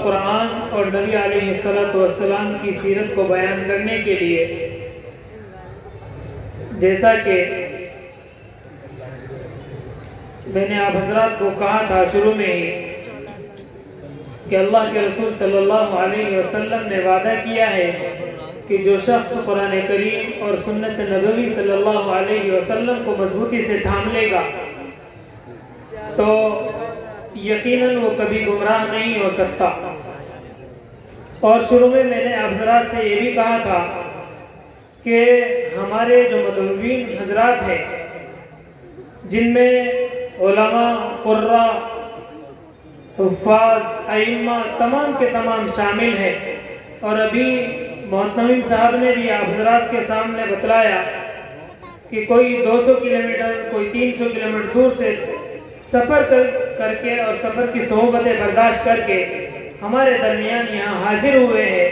कुरान और नबी अलैहिस्सलाम की सीरत को बयान करने के लिए, जैसा कि मैंने आप हजरात को कहा था शुरू में ही कि अल्लाह के रसूल सल्लल्लाहु अलैहि वसल्लम ने वादा किया है कि जो शख्स कुरान करीम और सुन्नत नबवी सल्लल्लाहु अलैहि वसल्लम को मजबूती से थाम लेगा तो यकीनन वो कभी गुमराह नहीं हो सकता। और शुरू में मैंने आप हजरात से ये भी कहा था कि हमारे जो मदहूबीन हजरात हैं, जिनमें उलमा, कुर्रा, हुफ्फाज, अइम्मा तमाम के तमाम शामिल हैं, और अभी मोहतमिम साहब ने भी आप हजरात के सामने बतलाया कि कोई 200 किलोमीटर, कोई 300 किलोमीटर दूर से सफ़र करके और सफ़र की सोहबतें बर्दाश्त करके हमारे दरमियान यहाँ हाजिर हुए हैं।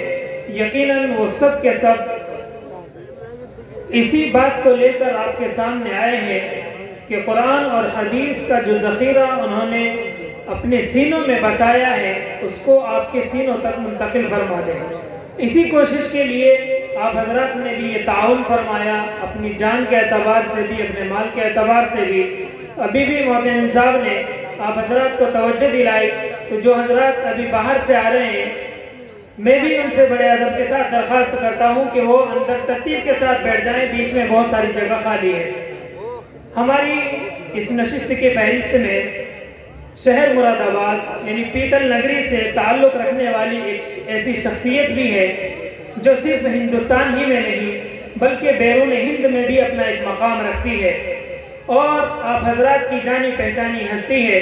यकीनन वो सब के सब इसी बात को लेकर आपके सामने आए हैं कि कुरान और हदीस का जो ज़ख़ीरा उन्होंने अपने सीनों में बसाया है उसको आपके सीनों तक मुंतकिल फरमा दें। इसी कोशिश के लिए आप हजरात ने भी ये ताउन फरमाया, अपनी जान के एतबार से भी, अपने माल के एतबार से भी। अभी भी मोहतरम साहब ने आप हजरात को तवज्जो दिलाई, तो जो हजरात अभी बाहर से आ रहे हैं, मैं भी उनसे बड़े अदब के साथ दरख्वास्त करता हूँ कि वो अंदर तरतीब के साथ बैठ जाएं, बीच में बहुत सारी जगह खाली है। हमारी इस नशिस्त के फहरिस्त में शहर मुरादाबाद यानी पीतल नगरी से ताल्लुक़ रखने वाली एक ऐसी शख्सियत भी है जो सिर्फ हिंदुस्तान ही में नहीं बल्कि बैरून हिंद में भी अपना एक मकाम रखती है, और आप हजरात की जानी पहचानी हस्ती है,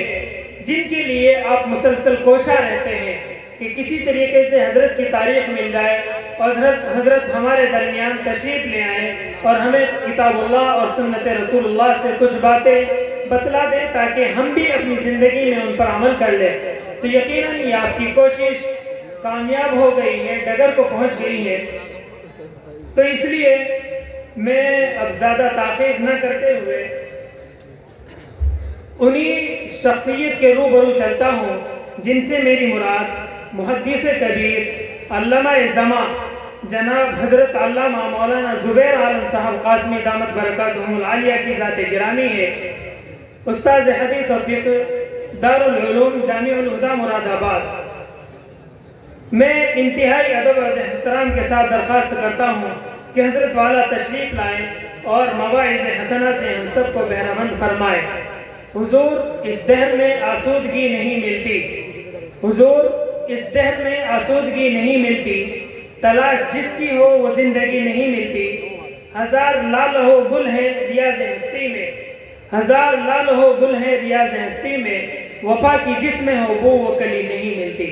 जिनके लिए आप मुसलसल कोशा रहते हैं कि किसी तरीके से हजरत की तारीख मिल जाए और हजरत हमारे दरमियान तशरीफ ले आए और हमें किताबुल्लाह और सुन्नत रसूलुल्लाह से कुछ बातें बतला दें ताकि हम भी अपनी ज़िंदगी में उन पर अमल कर लें। तो यकीनन ये आपकी कोशिश कामयाब हो गई है, डगर को पहुंच गई है। तो इसलिए मैं अब ज़्यादा ताक़ीद न करते हुए उन्हीं शख्सियत के रूबरू चलता हूँ जिनसे मेरी मुराद मुहद्दिस कबीर अल्लामा ज़मा जनाब हजरत अल्लामा मौलाना ज़ुबैर आलम साहब कासमी दामत बरकातुहुल आलिया की ज़ात गिरामी है। उस्ताद हदीस और फ़िक़्ह दारुल उलूम जामिउल हुदा मुरादाबाद। मैं इंतहाई अदब और एहतराम के साथ दरख्वास्त करता हूँ कि हजरत वाला तशरीफ लाएँ और मवाइज़ हसना से हम सबको बहरामंद फरमाए। हुजूर इस दहर में आसूदगी नहीं मिलती, हुजूर इस दहर में आसूदगी नहीं मिलती, तलाश जिसकी हो वो जिंदगी नहीं मिलती। हजार लाल हो गुल है रियाज हस्ती में, हजार लाल हो गुल है रियाज हस्ती में, वफा की जिसमें हो वो कली नहीं मिलती।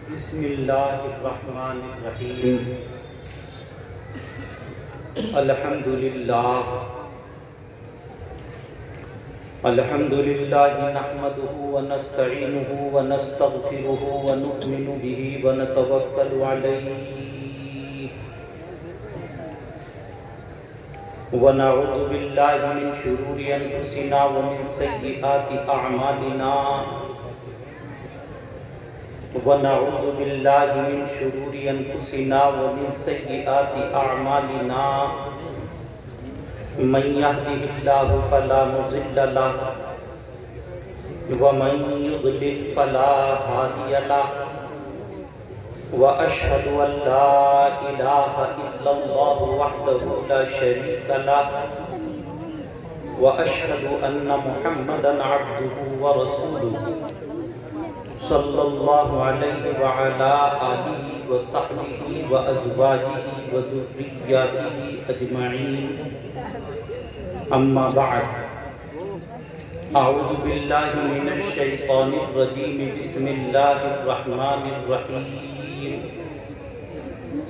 बिस्मिल्लाहिर्रहमानिर्रहीम। अल्हम्दुलिल्लाह नहमदुहु व नस्तईनुहु व नस्तगफिरुहु व नु'मिनु बिही व नतवक्कलु अलैहि व नऊज़ु बिल्लाहि मिन शुरूरि अनफुसिना व मिन सय्यिआति अअमालिना वनऊज़ु बिल्लाहि मिन शुरूरि अनफुसिना व मिन सय्यिआति अअमालिना मन यहदिहिल्लाहु फला मुज़िल्ल लहु व मन युज़लिल फला हादिय लहु व अशहदु अन ला इलाहा इल्लल्लाहु वहदहु ला शरीक लहु व अशहदु अन्ना मुहम्मदन अब्दुहु व रसूलुहु सल्लल्लाहु अलैहि व अला आलिहि व सहबिहि व अज़वाजिहि व ज़ुर्रिय्यतिहि अजमईन। अम्मा बाद। अऊज़ु बिल्लाहि मिनश शैतानिर रजीम बिस्मिल्लाहिर रहमानिर रहीम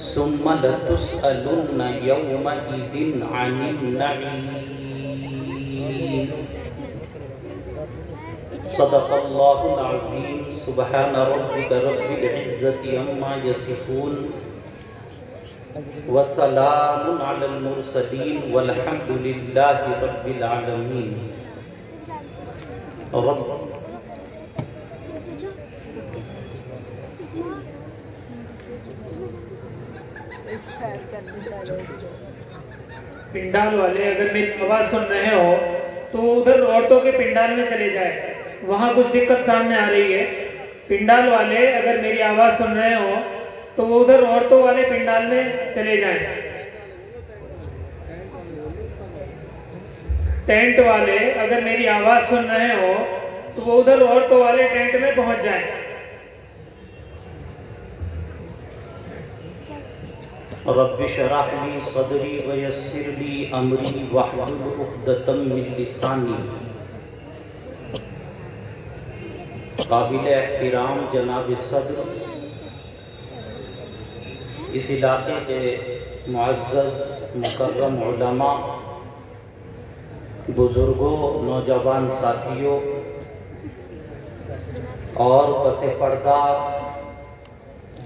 सुम्मा लतुस्अलुन्ना यौमइज़िन अनिन नईम सदक़ल्लाहुल अज़ीम सुब्हान रब्बिका रब्बिल इज़्ज़ति अम्मा यसिफ़ून वस्सलामुन अलल मुरसलीन वल्हम्दुलिल्लाहि रब्बिल आलमीन। पिंडाल वाले अगर मेरी आवाज सुन रहे हो तो उधर औरतों के पिंडाल में चले जाए, वहां कुछ दिक्कत सामने आ रही है। पिंडाल वाले अगर मेरी आवाज सुन रहे हो तो वो उधर औरतों वाले पिंडाल में चले जाएं। टेंट वाले अगर मेरी आवाज सुन रहे हो तो वो उधर औरतों वाले टेंट में पहुंच जाएं। रब्बि शरह ली सदरी व यस्सिर ली अमरी वहलुल उक़दतम मिन लिसानी। काबिल एहतराम जनाब सदर, इस इलाके के मुअज़्ज़ज़ मुकर्रम उलमा, बुजुर्गों, नौजवान साथियों और पसे पर्दा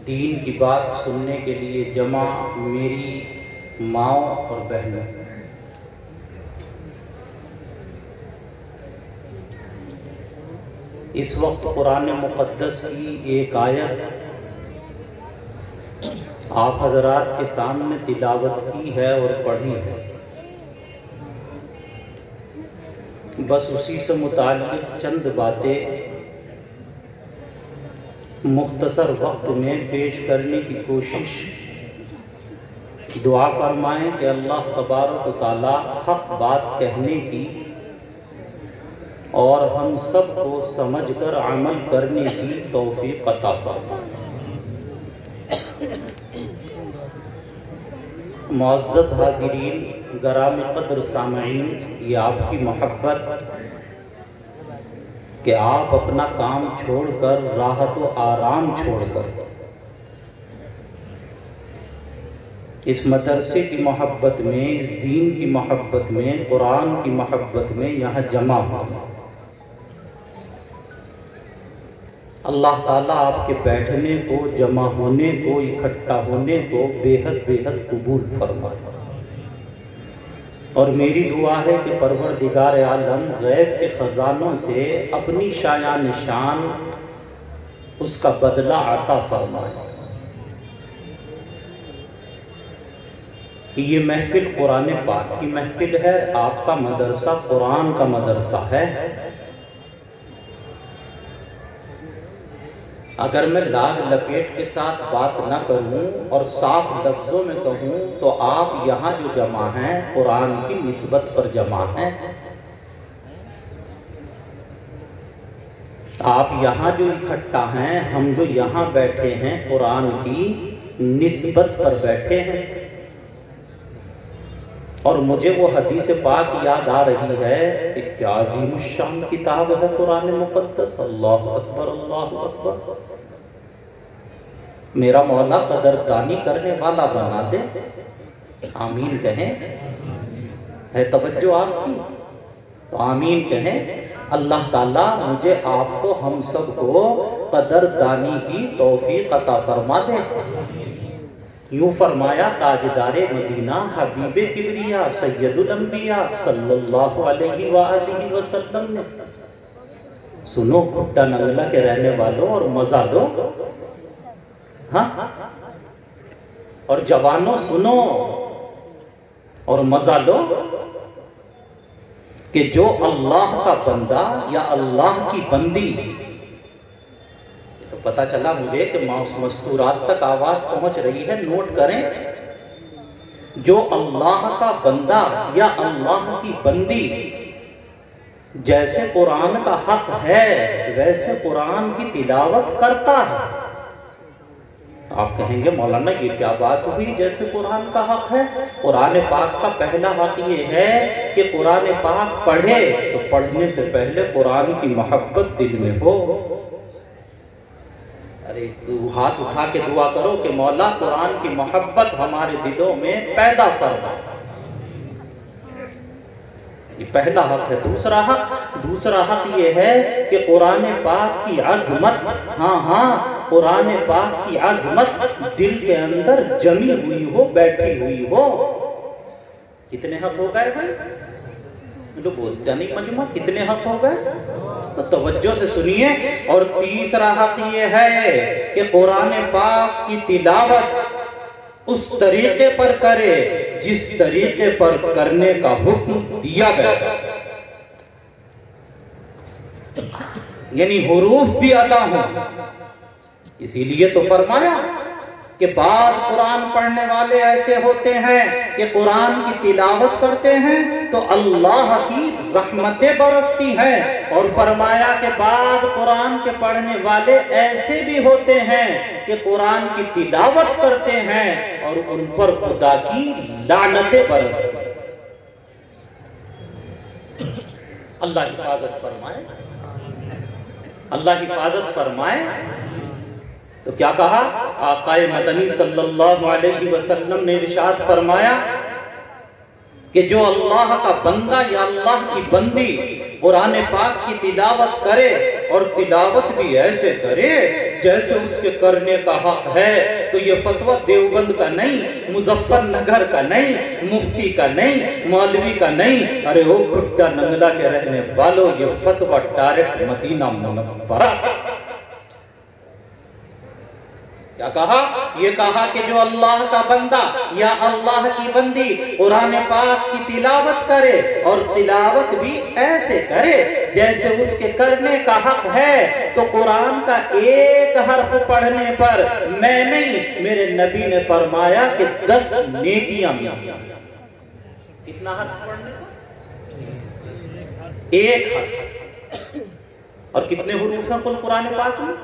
दीन की बात सुनने के लिए जमा मेरी माओ और बहनों, इस वक्त कुरान मुक़द्दस की एक आयत आप हज़रात के सामने तिलावत की है और पढ़ी है। बस उसी से मुताल्लिक़ चंद बातें मुख्तसर वक्त में पेश करने की कोशिश। दुआ फरमाएं कि अल्लाह तबारक व तआला हक़ बात कहने की और हम सब को समझकर अमल करने की तौफीक अता फरमाए। मुअज़्ज़ज़ हाज़िरीन, गराम क़द्र सामईन, ये आपकी मोहब्बत कि आप अपना काम छोड़कर, राहत व आराम छोड़कर इस मदरसे की मोहब्बत में, इस दीन की मोहब्बत में, कुरान की मोहब्बत में यहाँ जमा हो। अल्लाह ताला आपके बैठने को, जमा होने को, इकट्ठा होने को बेहद बेहद कबूल फरमाए। और मेरी दुआ है कि परवरदिगार आलम गैब के ख़ज़ानों से अपनी शायान शान उसका बदला अता फरमाए। ये महफिल कुरान पाक की महफिल है, आपका मदरसा कुरान का मदरसा है। अगर मैं लाग लपेट के साथ बात न करूं और साफ लफ्ज़ों में कहूं तो आप यहाँ जो जमा हैं कुरान की निस्बत पर जमा हैं। आप यहाँ जो इकट्ठा हैं, हम जो यहाँ बैठे हैं, कुरान की निस्बत पर बैठे हैं। और मुझे वो हदीस पाक याद आ रही है कि क्या अजीम शान किताब है कुरान मुक़द्दस। अल्लाह अकबर, अल्लाह अकबर। मेरा मौला कदरदानी करने वाला बना दे, आमीन कहें। है तवज्जो आपकी तो आमीन कहें। अल्लाह ताला मुझे, आपको, हम सब को कदरदानी की तौफीक अता फरमा दे। यूं फरमाया ताजदारे मदीना हबीबे किबरिया सैयदुल अंबिया सल्लल्लाहु अलैहि वसल्लम ने। सुनो भुट्टा नंगला के रहने वालों और मजा लो, हाँ, और जवानों सुनो और मजा लो कि जो अल्लाह का बंदा या अल्लाह की बंदी, तो पता चला मुझे कि मस्तूरात तक आवाज पहुंच रही है, नोट करें। जो अल्लाह का बंदा या अल्लाह की बंदी जैसे कुरान का हक है वैसे कुरान की तिलावत करता है। आप कहेंगे मौलाना ये क्या बात हुई, जैसे कुरान का हक है। कुरान पाक का पहला हक ये है कि कुरान पाक पढ़े तो पढ़ने से पहले कुरान की मोहब्बत दिल में हो। अरे तू हाथ उठा के दुआ करो कि मौला कुरान की मोहब्बत हमारे दिलों में पैदा कर दो। ये पहला हक है। दूसरा हक ये है कि कुरान पाक की अजमत, हाँ कुरान पाक की अजमत दिल के अंदर जमी हुई हो, बैठी हुई हो। कितने हक हो गए भाई? लोग बोलते नहीं मजमा, कितने हक हो गए? तो तवज्जो से सुनिए। और तीसरा हक ये है कि कुरान पाक की तिलावत उस तरीके पर करे जिस तरीके पर करने का हुक्म दिया गया, यानी हुरूफ भी अदा हो। इसीलिए तो फरमाया कि बाद कुरान पढ़ने वाले ऐसे होते हैं कि कुरान की तिलावत करते हैं तो अल्लाह की रहमतें बरसती हैं। और फरमाया कि बाद कुरान के पढ़ने वाले ऐसे भी होते हैं कि कुरान की तिलावत करते हैं और उन पर खुदा की लानतें बरसती हैं। अल्लाह हिफाजत फरमाए, अल्लाह हिफाजत फरमाए। तो क्या कहा? आकाए मदनी सल्लल्लाहु अलैहि वसल्लम ने इरशाद फरमाया कि जो अल्लाह का बंदा या अल्लाह की बंदी कुरान पाक की तिलावत करे और तिलावत भी ऐसे करे जैसे उसके करने का हक है, तो ये फतवा देवबंद का नहीं, मुजफ्फरनगर का नहीं, मुफ्ती का नहीं, मौलवी का नहीं, अरे वो भुट्टा नंगला के रहने वालों, ये फतवा डायरेक्ट मदीना मुनव्वरा। क्या कहा? ये कहा कि जो अल्लाह का बंदा या अल्लाह की बंदी कुरान पाक की तिलावत करे और तिलावत भी ऐसे करे जैसे उसके करने का हक है, तो कुरान का एक हर्फ पढ़ने पर मैं नहीं, मेरे नबी ने फरमाया कि 10 नेकियां मिलेंगी। कितना हर्फ पढ़ने पर? एक हर्फ। और कितने हुरूफ हैं कुल कुरान पाक में?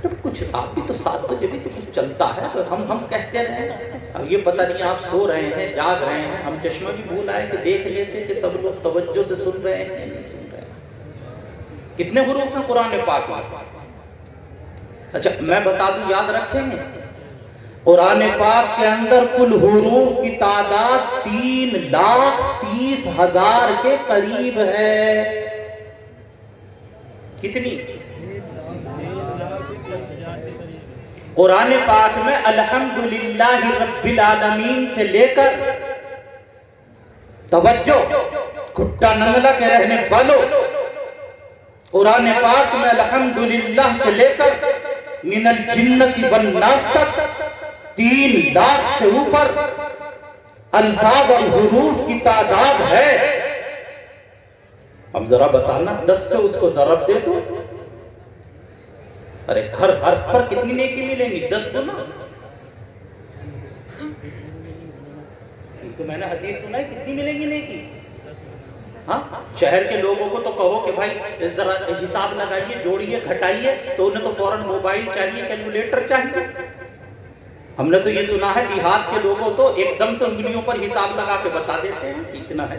जब कुछ आप भी तो 7 बजे भी तो कुछ चलता है, तो हम कहते हैं अब ये पता नहीं आप सो रहे हैं, जाग रहे हैं, हम चश्मा भी भूल आए कि देख लेते कि सब लोग तवज्जो से सुन रहे हैं नहीं सुन रहे हैं। कितने हुरूफ हैं कुरान पाक में? अच्छा मैं बता दूं, याद रखेंगे कुरान पाक के अंदर कुल हुरूफ की तादाद 3,30,000 के करीब है। कितनी? कुरान पाक में अल्हम्दुलिल्लाहि रब्बिल आलमीन से लेकर, तवज्जो घुट्टा नंगला के रहने वालों, कुरान पाक में अल्हम्दुलिल्लाह से लेकर मिनल जिन्नति वन नास तक 3 लाख से ऊपर अल्फाज और हुरूफ की तादाद है। अब जरा बताना 10 से उसको जरब दे दो, अरे हर हर्फ पर कितनी नेकी मिलेंगी? 10 गुना। तो मैंने हदीस सुना है, कितनी मिलेंगी नेकी? हाँ, शहर के लोगों को तो कहो कि भाई जरा हिसाब लगाइए, जोड़िए, घटाइए, तो उन्हें तो फौरन मोबाइल चाहिए, कैलकुलेटर चाहिए। हमने तो ये सुना है देहात के लोगों तो एकदम से उंगलियों पर हिसाब लगा के बता देते हैं कितना है।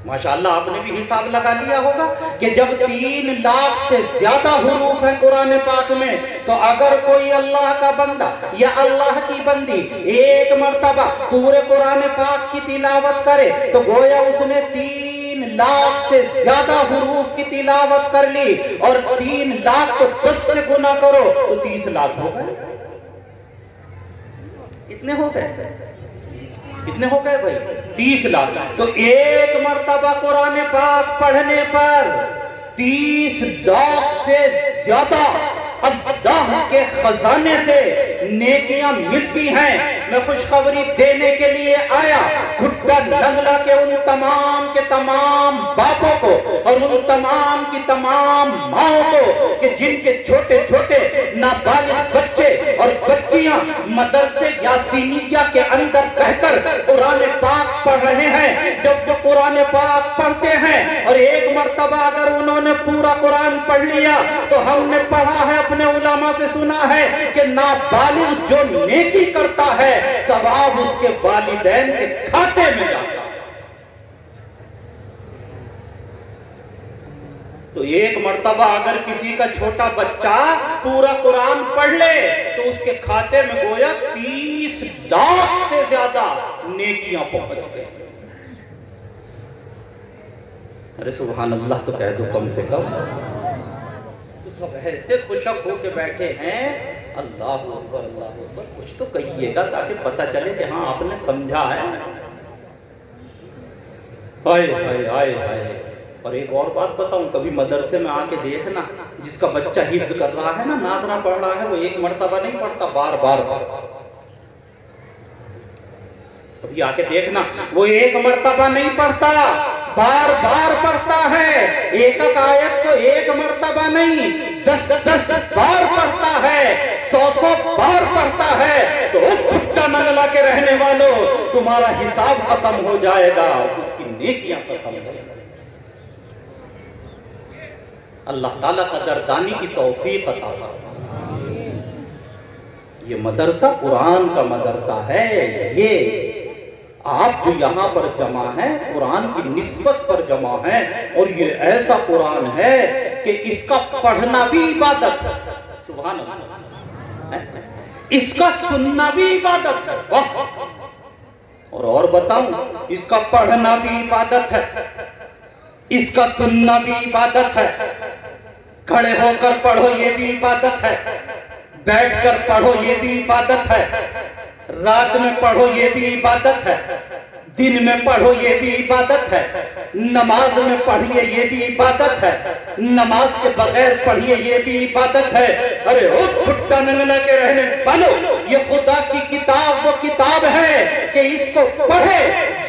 माशाअल्लाह आपने भी हिसाब लगा लिया होगा कि जब 3 लाख से ज्यादा हुरूफ है कुरान पाक में, तो अगर कोई अल्लाह का बंदा या अल्लाह की बंदी एक मर्तबा पूरे कुरान पाक की तिलावत करे तो गोया उसने 3 लाख से ज्यादा हुरूफ की तिलावत कर ली। और 3 लाख को 10 से गुना करो तो 30 लाख हो गए। कितने हो गए? कितने हो गए भाई? 30 लाख। तो एक मर्तबा कुरान पाक पढ़ने पर 30 लाख से ज्यादा अल्लाह के खजाने से नेकियां मिलती हैं। मैं खुशखबरी देने के लिए आया घुट्टा नंगला के उन तमाम के तमाम बापों को और उन तमाम की तमाम माओं को कि जिनके छोटे छोटे नाबालिग बच्चे और बच्चियां मदरसे या सीनिया के अंदर कहकर कुरान पाक पढ़ रहे हैं। जब वो कुरान पाक पढ़ते हैं और एक मर्तबा अगर उन्होंने पूरा कुरान पढ़ लिया तो हमने पढ़ा है, अपने उलमा से सुना है कि नाबालिग जो नेकी करता है सवाब उसके वालिदैन के खाते में जाता है। तो एक मर्तबा अगर किसी का छोटा बच्चा पूरा कुरान पढ़ ले तो उसके खाते में गोया 30 लाख से ज्यादा नेकियां पहुंच गई। अरे सुभान अल्लाह तो कह दो कम से कम। तो सब ऐसे खुशक होके बैठे हैं, अल्लाह अकबर अल्लाह अकबर। कुछ तो कहिएगा ताकि पता चले कि हाँ आपने समझा है। हाय हाय हाय हाय। और एक और बात बताऊं, कभी मदरसे में आके देखना, जिसका बच्चा हिफ्ज कर रहा है ना, नाज़रा पढ़ रहा है, वो एक मर्तबा नहीं पढ़ता, बार बार कभी आके देखना, वो एक मर्तबा नहीं पढ़ता, बार बार पढ़ता है। एक आयत को एक मर्तबा नहीं 10-10 बार पढ़ता है, 100 बार पढ़ता है। तो उस भुट्टा मंगला के रहने वालों, तुम्हारा हिसाब खत्म हो जाएगा, उसकी नेकियां खत्म हो जाएगी। अल्लाह ताला कदरदानी की तौफीक अता फरमाए। ये मदरसा कुरान का मदरसा है। ये आप जो यहाँ पर जमा है कुरान की निस्बत पर जमा है, और ये ऐसा कुरान है कि इसका पढ़ना भी इबादत है। सुभान अल्लाह। इसका सुनना भी इबादत है। वाह। और बताऊं, इसका पढ़ना भी इबादत है, इसका सुनना भी इबादत है। खड़े होकर पढ़ो ये भी इबादत है, बैठकर पढ़ो ये भी इबादत है, रात में पढ़ो ये भी इबादत है, दिन में पढ़ो ये भी इबादत है, नमाज में पढ़िए ये भी इबादत है, नमाज के बगैर पढ़िए ये भी इबादत है। अरे ओ भुट्टा नंगला के रहने वालों, ये खुदा की किताब वो किताब है कि इसको पढ़े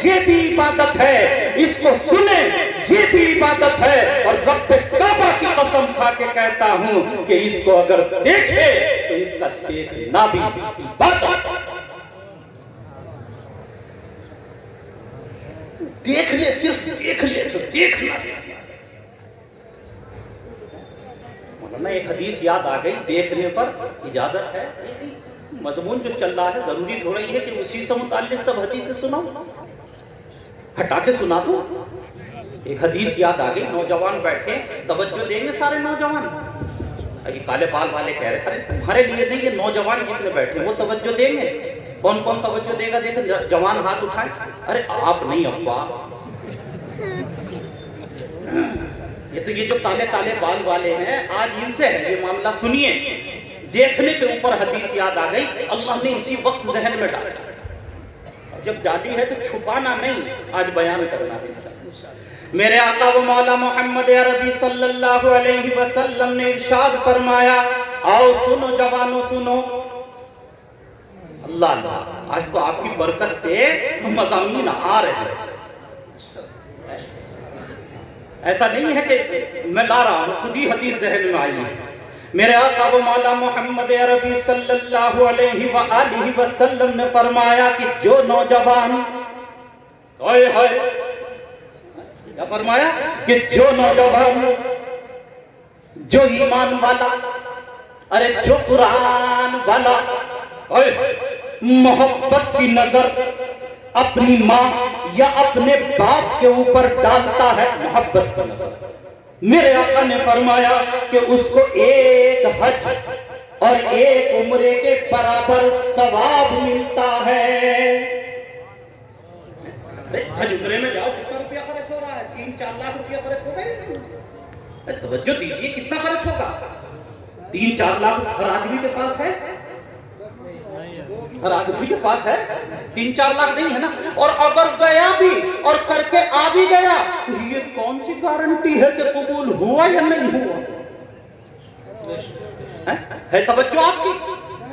ये भी इबादत है, इसको सुने ये भी इबादत है। और रब्बे काबा की कसम खा के कहता हूं कि इसको अगर देखे तो इसका देखना भी इबादत। देख ले, सिर्फ देख ले तो देखना। मतलब एक हदीस याद आ गई, देखने पर इजाजत है। मजमून जो चल रहा है जरूरी थोड़ा ही है कि उसी से मुताल्लिक सब हदीसें सुनाओ, हटा के सुना दो। एक हदीस याद आ गई, नौजवान बैठे, तवज्जो देंगे सारे नौजवान। अभी काले बाल वाले कह रहे, अरे तुम्हारे लिए नहीं, ये नौजवान जितने बैठे वो तवज्जो देंगे। कौन कौन तवज्जो देगा? देखो जवान हाथ उठाए। अरे आप नहीं अब्बा, ये जो काले काले बाल वाले हैं आज इनसे है ये मामला। सुनिए, देखने के ऊपर हदीस याद आ गई, अल्लाह ने इसी वक्त जहन में डाला। जब डाली है तो छुपाना नहीं, आज बयान करना है। मेरे आका व मौला मोहम्मद अरबी सल्लल्लाहु अलैहि वसल्लम ने इरशाद फरमाया, आओ सुनो जवानों सुनो। अल्लाह अल्लाह, आज तो आपकी बरकत से मज़ामीन आ रहे हैं। ऐसा नहीं है कि मैं ला रहा हूं, खुद ही हदीस जहन में आई है। मेरे आका व मौला मोहम्मद अरबी सल्लल्लाहु अलैहि वसल्लम ने फरमाया कि जो नौजवान, क्या फरमाया कि जो नौजवान, जो ईमान वाला, अरे जो कुरान वाला मोहब्बत की नजर अपनी माँ या अपने बाप के ऊपर डालता है, मोहब्बत की नजर, मेरे आका ने फरमाया कि उसको एक हज और एक उम्रे के बराबर सवाब मिलता है। हज उम्रे में जाओ, कितना रुपया खर्च हो रहा है? 3-4 लाख रुपया खर्च होगा ही नहीं। तवज्जो दीजिए, कितना खर्च होगा? 3-4 लाख हर आदमी के पास है, हर आदमी के पास है। 3-4 लाख नहीं है ना। और अगर गया भी और करके आ भी गया तो ये कौन सी गारंटी है कि कबूल हुआ या नहीं हुआ? है तवज्जो आपकी?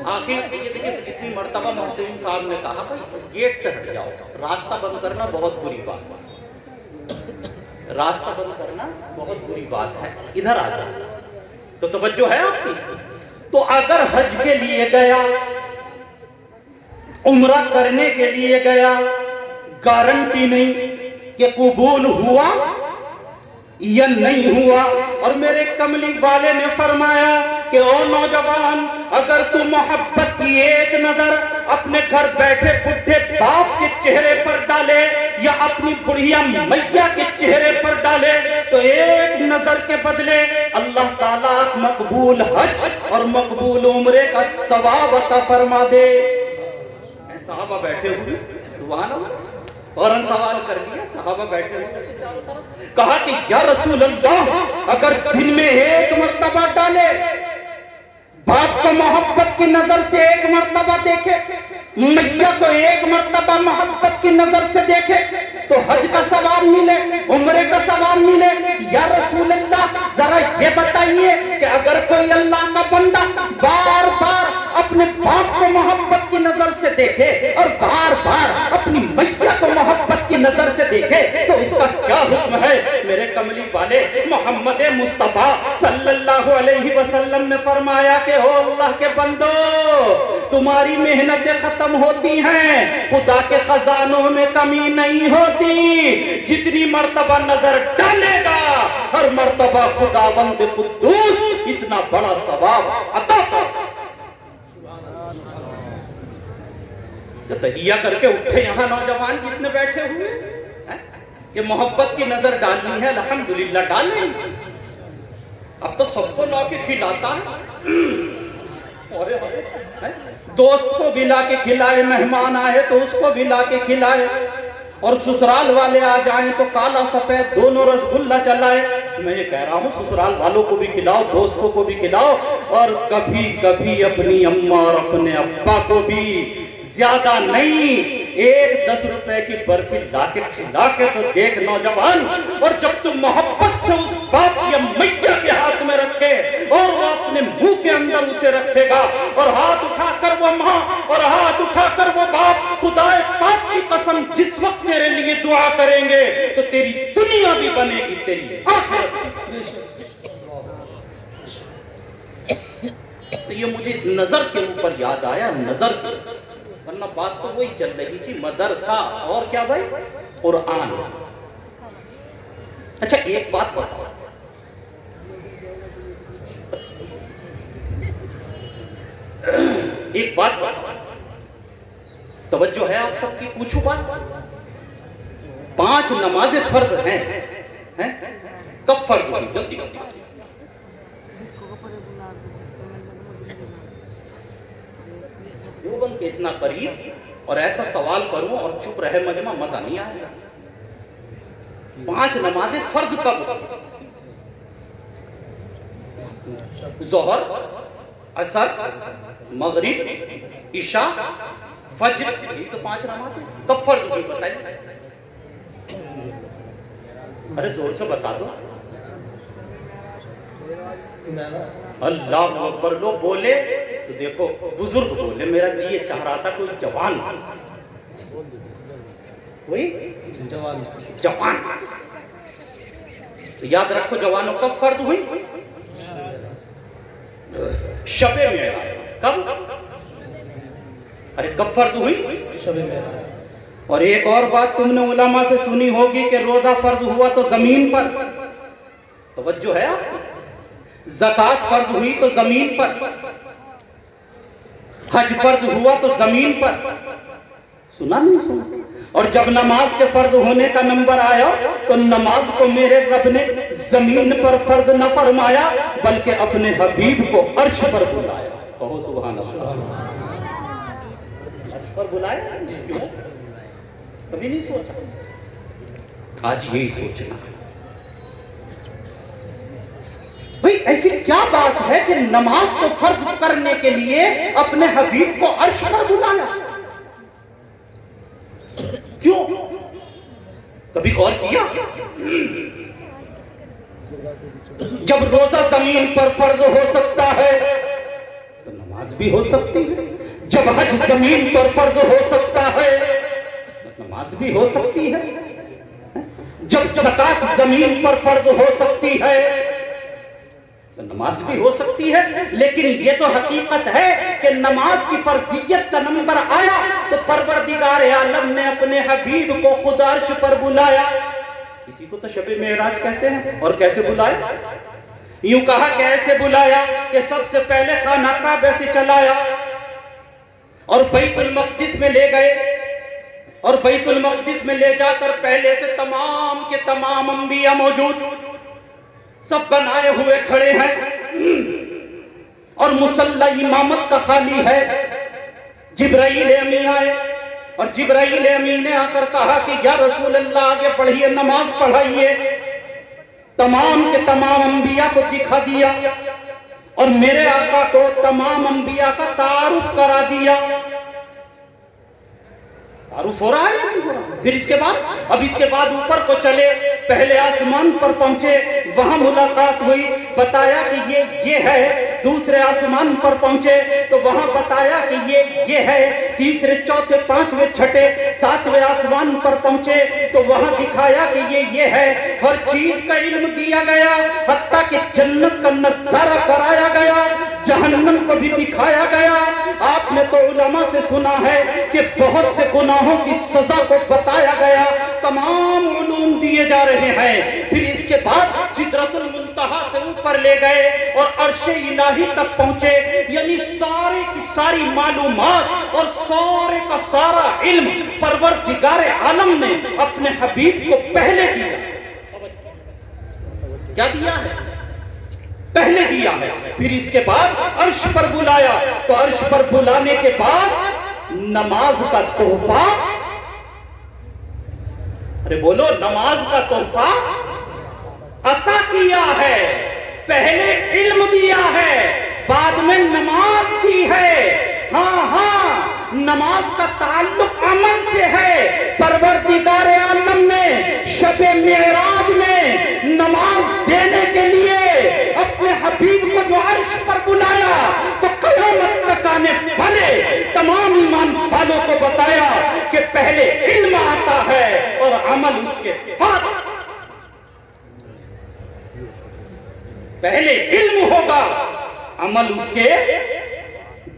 आखिर ये देखिए, जितनी मर्तबा मोहतरम साहब ने कहा भाई गेट से हट जाओ, रास्ता बंद करना बहुत बुरी बात है, रास्ता बंद करना बहुत बुरी बात है, इधर आ जाओ। तो तवज्जो है आपकी? तो अगर हज के लिए गया उम्रा करने के लिए गया, गारंटी नहीं कि कबूल हुआ या नहीं हुआ। और मेरे कमली वाले ने फरमाया कि ओ नौजवान, अगर तू मोहब्बत की एक नजर अपने घर बैठे बुढ़े बाप के चेहरे पर डाले या अपनी बुढ़िया मैया के चेहरे पर डाले, तो एक नजर के बदले अल्लाह ताला मकबूल हज और मकबूल उम्रे का सवाब अता फरमा दे। साहबा बैठे हुए, सुभान अल्लाह, फौरन सवाल कर दिया, साहबा बैठे हुए, कहा कि या रसूल अल्लाह, अगर दिन में एक मर्तबा डाले, बाप को मोहब्बत की नजर से एक मर्तबा देखे, मैया को एक मर्तबा मोहब्बत की नजर से देखे, तो हज का सवाब मिले, उम्रे का सवाब मिले। या रसूल अल्लाह, जरा ये बताइए कि अगर कोई अल्लाह का बंदा बार बार अपने बाप को मोहब्बत की नजर से देखे और बार बार अपनी मैया को मोहब्बत की नजर से देखे, तो इसका क्या हुक्म है? मेरे कमली वाले मोहम्मद मुस्तफा सल्लल्लाहु अलैहि वसल्लम ने फरमाया कि हो अल्लाह के बंदो, तुम्हारी मेहनतें खत्म होती हैं, खुदा के खजानों में कमी नहीं होती। जितनी मर्तबा नजर डालेगा हर मर्तबा खुदावंद कुद्दूस इतना बड़ा सवाब अता करता। तो तहिया करके उठे यहाँ नौजवान जितने बैठे हुए कि मोहब्बत की नजर डालनी है, अल्हम्दुलिल्लाह डाल लेंगे। अब तो सबको ला के खिलाता है, दोस्त को भी ला के खिलाए, मेहमान आए तो उसको भी ला के खिलाए, और ससुराल वाले आ जाएं तो काला सफेद दोनों रसगुल्ला चलाए। मैं ये कह रहा हूँ ससुराल वालों को भी खिलाओ, दोस्तों को भी खिलाओ, और कभी कभी अपनी अम्मा और अपने अब्बा को भी, ज्यादा नहीं, एक 10 रुपए की बर्फी लाके खिला के तो देख नौजवान। और जब तुम मोहब्बत से उस बाप या मैया के हाथ में रखे और वो अपने मुंह के अंदर उसे रखेगा, और हाथ उठाकर वो माँ और हाथ उठाकर वो बाप, खुदाए पाक की कसम, जिस वक्त तेरे लिए दुआ करेंगे तो तेरी दुनिया भी बनेगी, तेरी आखिरत भी। तो ये मुझे नजर के ऊपर याद आया, नजर, वरना बात तो वही चल रही थी, मदरसा और क्या भाई, कुरान। अच्छा एक बात बताओ, एक बात तवज्जो है आप सबकी, पूछू बात। 5 नमाजें फर्ज हैं, कब फर्ज हुई? जल्दी बन के इतना करीब और ऐसा सवाल करूं और चुप रहे मजमा, मजा नहीं आएगा। 5 नमाजें फर्ज कब? जोहर, असर, मगरिब, इशा, फज्र, ये तो 5 नमाजें कब फर्ज हुई बताइए? अरे जोर से बता दो। अल्लाह अकबर। लोग बोले तो देखो, बुजुर्ग बोले, मेरा जी ये चाह रहा था कोई जवान, कोई जवान। तो याद रखो जवानों कब फर्ज हुई? शबे मेराज। कब? अरे कब फर्ज हुई? शबे मेराज। और एक और बात तुमने उलमा से सुनी होगी कि रोजा फर्ज हुआ तो जमीन पर, तवज्जो है आपको, ज़कात फर्ज हुई तो जमीन पर, हज फर्ज हुआ तो जमीन पर, सुना नहीं सुना? और जब नमाज के फर्ज होने का नंबर आया तो नमाज को मेरे रब ने जमीन पर फर्ज न फरमाया बल्कि अपने हबीब को अर्श पर बुलाया। कहो सुभान अल्लाह। अर्श पर बुलाया, क्यों? कभी नहीं सोचा, आज यही सोचना। भाई ऐसी क्या बात है कि नमाज को फर्ज करने के लिए अपने हबीब को अर्श पर बुलाया? क्यों? कभी गौर किया? जब रोजा जमीन पर फर्ज हो सकता है तो नमाज भी हो सकती है, जब हज जमीन पर फर्ज हो सकता है तो नमाज भी हो सकती है, जब ज़कात जमीन पर फर्ज हो सकती है तो नमाज भी हो सकती है, लेकिन ये तो हकीकत है कि नमाज की फर्जियत का नंबर आया तो परवरदिगार आलम ने अपने हबीब को खुद अर्श पर बुलाया। इसी को तो शब-ए मेराज कहते हैं। और कैसे बुलाया? यूं कहा कैसे बुलाया कि सबसे पहले खाना काबा से चलाया और बैतुल मक़दिस में ले गए, और बैतुल मक़दिस में ले जाकर पहले से तमाम के तमाम अंबिया मौजूद सब बनाए हुए खड़े हैं और मुसल्ला इमामत का खाली है। जिब्राइल अमीन आए और जिब्राइल अमीन ने आकर कहा कि या रसूल अल्लाह आगे बढ़िए, नमाज पढ़ाइए। तमाम के तमाम अंबिया को दिखा दिया और मेरे आका को तमाम अंबिया का तारुफ करा दिया। तारुफ हो रहा है। फिर इसके बाद ऊपर को चले, पहले आसमान पर पहुंचे, वहां मुलाकात हुई, बताया कि ये है। दूसरे आसमान पर पहुंचे तो वहां बताया कि ये है। तीसरे, चौथे, पांचवें, छठे, सातवें आसमान पर पहुंचे तो वहां दिखाया कि ये है। हर चीज का इल्म दिया गया, हत्ता कि जन्नत का नजारा कराया गया, जहन्नम को भी दिखाया गया। आपने तो उलमा से सुना है कि बहुत से गुनाहों की सजा को बताया गया, तमाम उलूम दिए जा रहे हैं। फिर इसके बाद सिदरतुल मुंतहा से ऊपर ले गए और अर्शे इलाही तक पहुंचे, यानी सारे की सारी मालूमात और सारे का सारा इल्म परवरदिगार आलम ने अपने हबीब को पहले दिया। क्या दिया है? पहले दिया है। फिर इसके बाद अर्श पर बुलाया तो अर्श पर बुलाने के बाद नमाज का तोहफा, अरे बोलो, नमाज का तोहफा अता किया है। पहले इल्म दिया है, बाद में नमाज दी है। हाँ, नमाज का ताल्लुक अमल से है। परवरदिगार आलम ने शब-ए मेराज में नमाज देने के लिए अपने हबीब को जो अर्श पर बुलाया तो क़यामत तक आने वाले तमाम ईमान वालों को बताया कि पहले इल्म आता है और अमल उसके बाद। पहले इल्म होगा, अमल उसके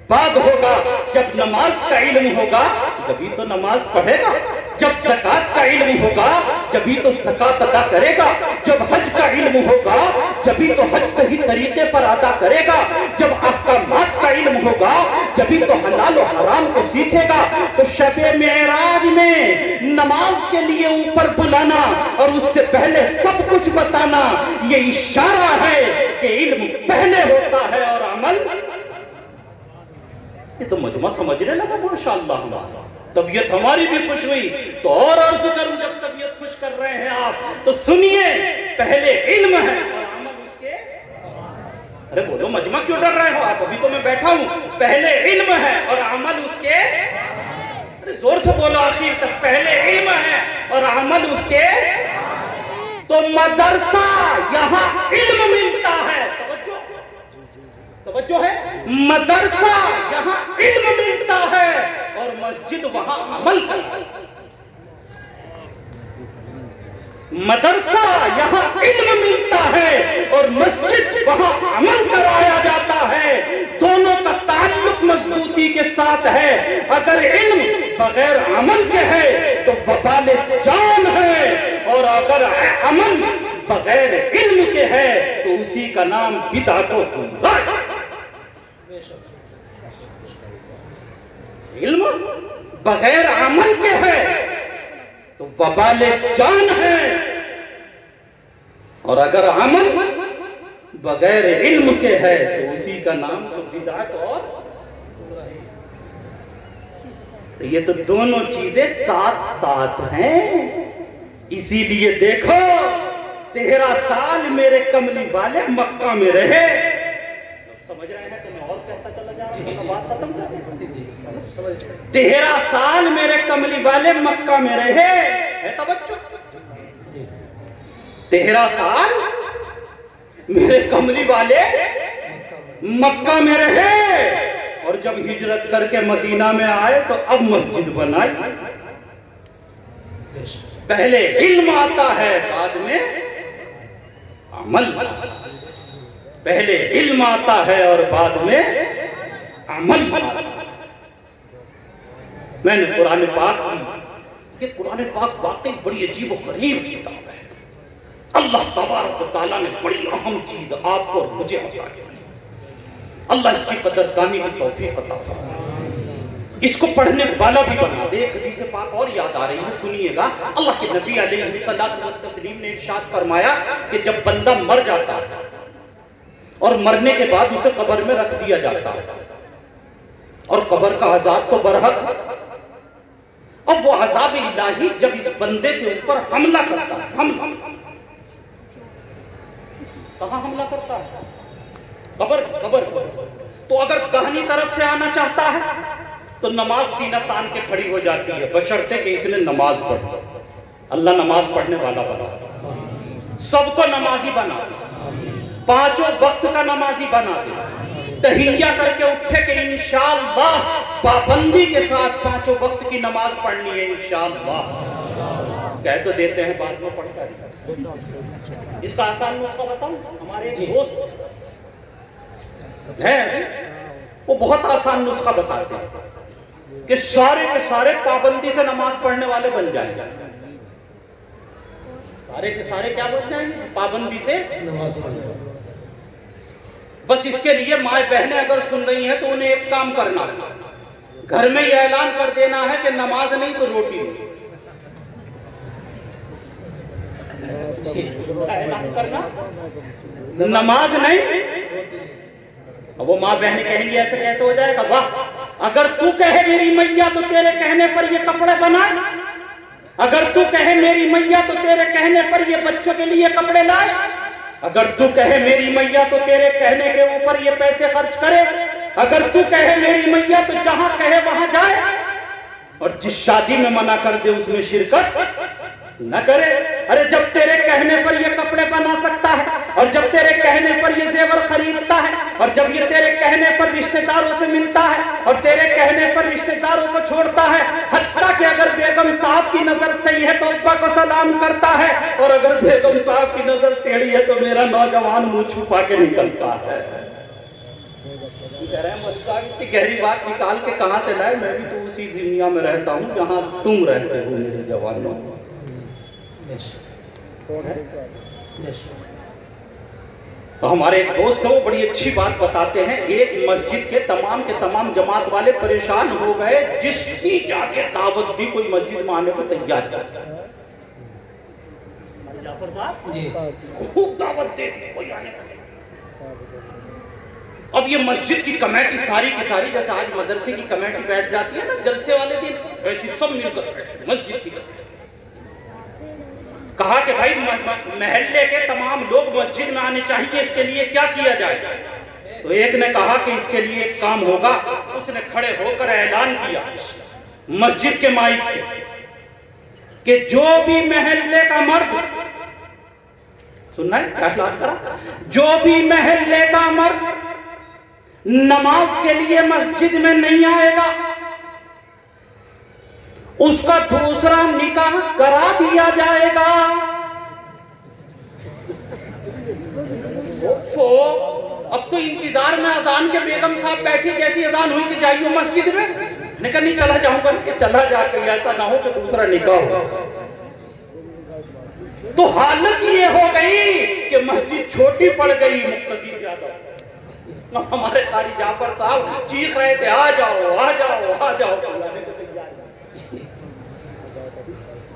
बाद होगा। जब नमाज का इल्म होगा तभी तो नमाज पढ़ेगा, जब ज़कात का इल्म होगा जभी तो ज़कात अदा करेगा, जब हज का इल्म होगा जभी तो हज सही तरीके पर अदा करेगा, जब अहकामात का इल्म होगा जभी तो हलाल और हराम को सीखेगा। तो शब-ए मेराज में नमाज के लिए ऊपर बुलाना और उससे पहले सब कुछ बताना, ये इशारा है कि इल्म पहले होता है और अमल। ये तो मजमा समझने लगा, माशाअल्लाह। तबीयत हमारी भी खुश हुई तो और अर्ज करूं, जब तबीयत खुश कर रहे हैं आप तो सुनिए, पहले इल्म है और अमल उसके। अरे बोलो, मजमा क्यों डर रहे हो आप? अभी तो मैं बैठा हूं। पहले इल्म है और अमल उसके। अरे जोर से बोलो आखिर तक। पहले इल्म है और अमल उसके। तो मदरसा, यहाँ इल्म मिलता है। तवज्जो है, मदरसा यहाँ इल्म मिलता है और मस्जिद वहां अमल करता है। मदरसा यहाँ इल्म मिलता है और मस्जिद वहां अमल कराया जाता है। दोनों का ताल्लुक मजबूती के साथ है। अगर इल्म बगैर अमल के है तो वबाले जान है, और अगर अमल बगैर इल्म के है तो उसी का नाम बिदअत। इल्म बगैर अमल के है तो वबाले जान है, और अगर अमल बगैर इल्म के है तो उसी का नाम तो बिदअत। और तो ये तो दोनों चीजें साथ साथ हैं। इसीलिए देखो, 13 साल मेरे कमली वाले मक्का में रहे। समझ रहे हैं? तो मैं और कहता चला जा रहा हूं, बात खत्म कर दें। 13 साल मेरे कमली वाले मक्का में रहे। है तवज्जो? 13 साल मेरे कमली वाले मक्का में रहे, और जब हिजरत करके मदीना में आए तो अब मस्जिद बनाई। पहले इल्म आता है, बाद में अमल। पहले इल्म आता है और बाद में अमल आता है। मैंने कुरान पाक की, कुरान पाक वाकई बड़ी अजीब और गरीब किताब है। अल्लाह तबारक व तआला ने बड़ी अहम चीज आपको और मुझे अता की। अल्लाह इसकी कदरदानी की तौफीक अता फरमाए, इसको पढ़ने वाला भी बना दे। एक हदीस पाक और याद आ रही है, सुनिएगा। अल्लाह के नबी अलैहिस्सलातु वस्सलाम ने इरशाद फरमाया कि जब बंदा मर जाता है और मरने के बाद उसे कब्र में रख दिया जाता है और कब्र का अजाब तो बरहक, अब वो अजाब इलाही जब इस बंदे के ऊपर हमला करता है, हमला कहां हमला करता है? कब्र। तो अगर दाहिनी तरफ से आना चाहता है तो नमाज सीना तान के खड़ी हो जाती है, बशर्ते कि इसने नमाज पढ़ी। अल्लाह नमाज पढ़ने वाला बना, सबको नमाजी बना दे, 5 वक्त का नमाजी बना दे, तहिया करके उठे कि इंशाअल्लाह पाबंदी के साथ 5 वक्त की नमाज पढ़नी है इंशाअल्लाह। कह तो देते हैं, बाद में पढ़ता है। इसका आसान नुस्खा बताऊं? हमारे एक दोस्त है, वो बहुत आसान नुस्खा बताते हैं कि सारे के सारे पाबंदी से नमाज पढ़ने वाले बन जाएंगे। सारे के सारे क्या बन जाएंगे? पाबंदी से नमाज पढ़ने। बस इसके लिए माए बहनें अगर सुन रही हैं तो उन्हें एक काम करना है, घर में यह ऐलान कर देना है कि नमाज नहीं तो रोटी नहीं। ऐलान करना, नमाज नहीं। अब वो माँ बहनें कहेंगी ऐसे कैसे हो जाएगा? वाह, अगर तू कहे मेरी मैया तो तेरे कहने पर ये कपड़े बनाए, अगर तू कहे मेरी मैया तो तेरे कहने पर ये बच्चों के लिए कपड़े लाए, अगर तू कहे मेरी मैया तो तेरे कहने के ऊपर ये पैसे खर्च करे, अगर तू कहे मेरी मैया तो जहां कहे वहां जाए, और जिस शादी में मना कर दे उसमें शिरकत न करे। अरे जब तेरे कहने पर ये कपड़े बना सकता है, और जब तेरे कहने पर ये जेवर खरीदता है, और जब ये तेरे कहने पर रिश्तेदारों से मिलता है, और तेरे कहने पर रिश्तेदारों को छोड़ता है, हत्ता कि अगर बेगम साहब की नजर सही है तो अब्बा को सलाम करता है, और अगर बेगम साहब की नजर टेढ़ी है तो मेरा नौजवान मुंह छुपा के निकलता है। इतनी गहरी बात निकाल के कहां से लाए? मैं भी तो उसी दुनिया में रहता हूँ जहां तुम रहते हो मेरे जवानों। तो हमारे एक दोस्त है, वो बड़ी अच्छी बात बताते हैं। एक मस्जिद के तमाम जमात वाले परेशान हो गए, जिसकी जाके दावत दी कोई मस्जिद में आने को तैयार था। खूब दावत दे कोई आने को। अब ये मस्जिद की कमेटी सारी की सारी, जैसे आज मदरसे की कमेटी बैठ जाती है ना जलसे वाले दिन, वैसे सब मिलकर बैठे मस्जिद की। कहा कि भाई महल्ले के तमाम लोग मस्जिद में आने चाहिए, इसके लिए क्या किया जाए? तो एक ने कहा कि इसके लिए एक काम होगा। उसने खड़े होकर ऐलान किया मस्जिद के माइक से कि जो भी महल्ले का मर्द, सुनना है क्या ऐलान करा? जो भी महल्ले का मर्द नमाज के लिए मस्जिद में नहीं आएगा, उसका दूसरा निकाह करा दिया जाएगा। तो अब तो इंतजार में अजान के बेगम साहब बैठी, जैसी अजान हुई कि जाइए मस्जिद में, निकल नहीं चला जाऊंगा कि चला जाकर ऐसा ना हो कि दूसरा निकाह हो। तो हालत ये हो गई कि मस्जिद छोटी पड़ गई, मुक्तदी ज्यादा। हमारे कारी जाफर साहब चीख रहे थे, आ जाओ आ जाओ आ जाओ।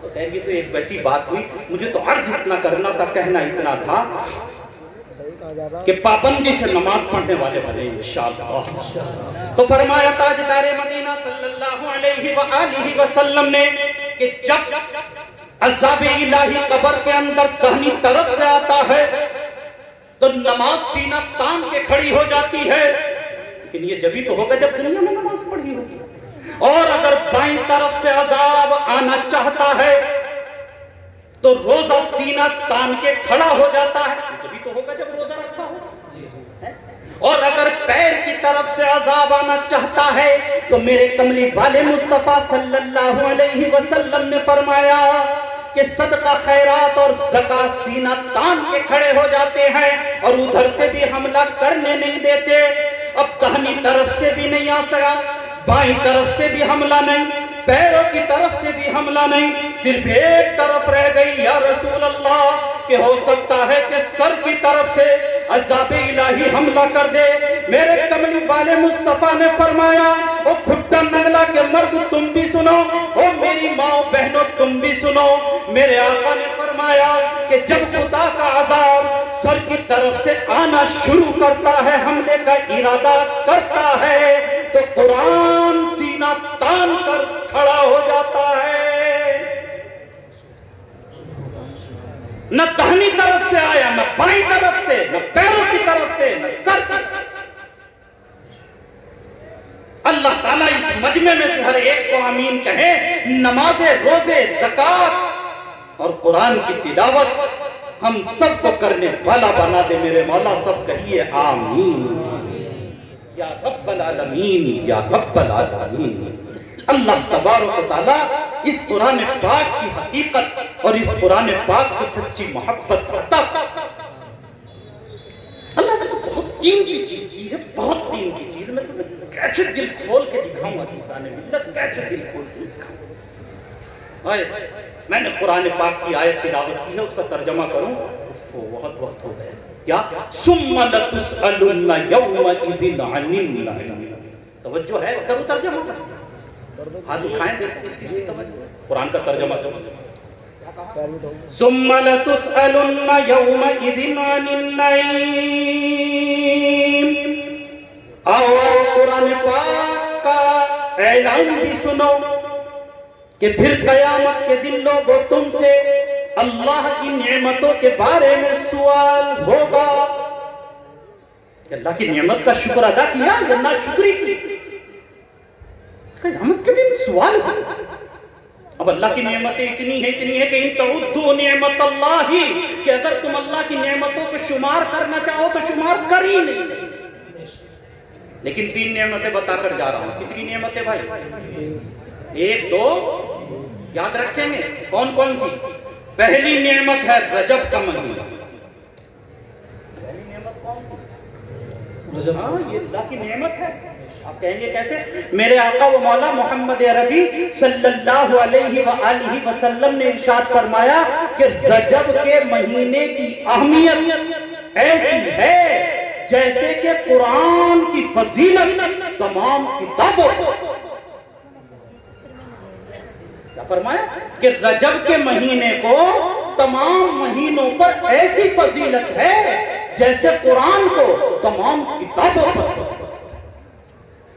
तो कहेंगे तो एक वैसी बात हुई, मुझे तो अर्ज इतना करना था, कहना इतना था कि पाबंदी से नमाज पढ़ने वाले बने इंशाअल्लाह। तो फरमाया ताजदारे मदीना सल्लल्लाहु अलैहि व आलिहि वसल्लम ने कि जब अज़ाब इलाही कब्र के अंदर दाहिनी तरफ से आता है तो नमाज सीना तान के खड़ी हो जाती है। लेकिन ये जब ही तो होगा जब दुनिया में नमाज पढ़ी होगी। और अगर बाईं तरफ से अजाब आना चाहता है तो रोजा सीना तान के खड़ा हो जाता है, जब तो होगा जब रोजा रखा हो। और अगर पैर की तरफ से अजाब आना चाहता है तो मेरे कमली वाले मुस्तफा सल्लल्लाहु अलैहि वसल्लम ने फरमाया कि सदका खैरात और ज़कात सीना तान के खड़े हो जाते हैं और उधर से भी हमला करने नहीं देते। अब दाहिनी तरफ से भी नहीं आ सका, बाईं तरफ से भी हमला नहीं, पैरों की तरफ से भी हमला नहीं, सिर्फ एक तरफ रह गई या रसूल अल्लाह कि हो सकता है कि सर की तरफ से अज़ाब इलाही हमला कर दे। मेरे कमली वाले मुस्तफा ने फरमाया, ओ खुट्टा नगला के मर्द तुम भी सुनो, ओ मेरी माँ बहनों तुम भी सुनो। मेरे आका ने फरमाया कि जब खुदा का अज़ाब सर की तरफ से आना शुरू करता है, हमले का इरादा करता है, तो कुरान सीना तान कर खड़ा हो जाता है। न दाहिनी तरफ से आया, न बाईं तरफ से, न पैरों की तरफ से, न सर की। अल्लाह ताला इस मजमे में से हर एक को आमीन कहे। नमाज़े, रोजे, ज़कात और कुरान की तिलावत हम सबको करने वाला बना दे मेरे मौला। सब कहिए आमीन या रब्बल आलमीन, या रब्बल आलमीन। अल्लाह तबारक व तआला इस कुरान पाक की हकीकत और इस कुरान पाक से सच्ची मोहब्बत करता। अल्लाह ने तो बहुत कीमती चीज की है, बहुत कीमती चीज। मैं तुम्हें कैसे दिल खोल के दिखाऊंगा, चीज़ाने मिल्लत कैसे दिल खोल के दिखाऊंगा। मैंने कुरान पाक की आयत तिलावत की है, उसका तर्जमा करूं उसको बहुत वक्त हो गया। क्या सुम्मा लतुसअलुन्ना यौमइज़िन अनिन नाईम। तवज्जो है, करो तर्जमा। हाथ उठाएं, देखो किस किस की तवज्जो। कुरान का तर्जमा सुनो। सुम्मा लतुसअलुन्ना यौमइज़िन अनिन नाईम। और कुरान पाक का ऐलान भी सुनो कि फिर कयामत के दिन लोगों तुमसे अल्लाह की नेमतों के बारे में सवाल होगा। अल्लाह की नेमत का शुक्र अदा किया या नाशुक्री की? कयामत के दिन सवाल होगा। अब अल्लाह की नेमतें इतनी है कि इन तउद्दू नेमत अल्लाह ही, कि अगर तुम अल्लाह की नेमतों को शुमार करना चाहो तो शुमार कर ही नहीं। लेकिन 3 नेमतें बताकर जा रहा हूं। कितनी नेमतें भाई? 1 2 याद रखेंगे। कौन कौन सी? पहली नेमत है रजब का महीना। पहली नेमत कौन सी? रजब। हाँ, ये अल्लाह की नेमत है। आप कहेंगे कैसे? मेरे आका व मौला मोहम्मद अरबी सल्लल्लाहु अलैहि व आलिहि वसल्लम ने इरशाद फरमाया कि रजब के महीने की अहमियत ऐसी है जैसे कि कुरान की फजीलत तमाम किताबों। क्या फरमाया कि रजब के महीने को तमाम महीनों पर ऐसी फजीलत है जैसे कुरान को तमाम किताबों पर।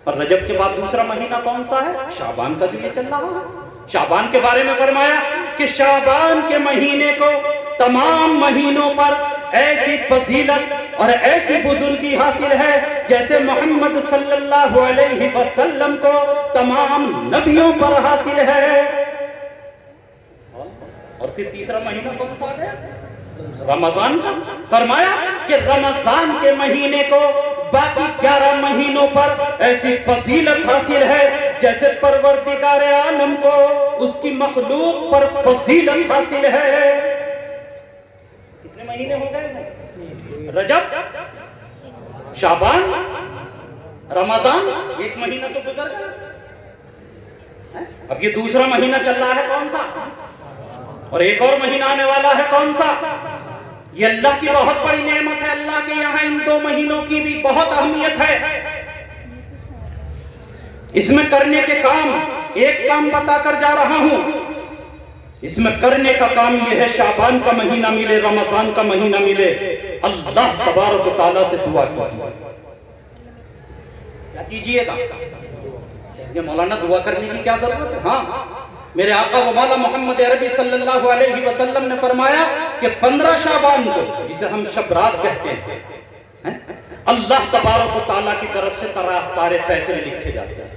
और रजब के बाद दूसरा महीना कौन सा है? शाबान का भी चल रहा है। शाबान के बारे में फरमाया कि शाबान के महीने को तमाम महीनों पर ऐसी फजीलत और ऐसी बुजुर्गी हासिल है जैसे मोहम्मद सल्लल्लाहु अलैहि वसल्लम को तमाम नबियों पर हासिल है। और फिर तीसरा महीना कौन सा है? रमजान का। फरमाया कि रमजान के महीने को बाकी 11 महीनों पर ऐसी फजीलत हासिल है जैसे परवरदिगार आलम को उसकी मखलूक पर फजीलत हासिल है। कितने महीने हो गए? रजब, शाबान, रमजान। 1 महीना तो गुजर गया। अब ये दूसरा महीना चल रहा है कौन सा? और एक और महीना आने वाला है कौन सा? ये अल्लाह की बहुत बड़ी नेमत है। अल्लाह के यहाँ इन 2 महीनों की भी बहुत अहमियत है। इसमें करने के काम, एक काम बताकर जा रहा हूं। इसमें करने का काम यह है, शाबान का महीना मिले, रमजान का महीना मिले, अल्लाह तबारक व तआला से दुआ कीजिए। क्या कीजिएगा? ये मौलाना दुआ करने की क्या जरूरत है? हाँ, मेरे आका व मौला मोहम्मद अरबी सल्लल्लाहु अलैहि वसल्लम ने फरमाया कि 15 शाबान को, जिसे हम शब रात कहते हैं, अल्लाह तबारक व तआला की तरफ से तारे फैसले लिखे जाते हैं।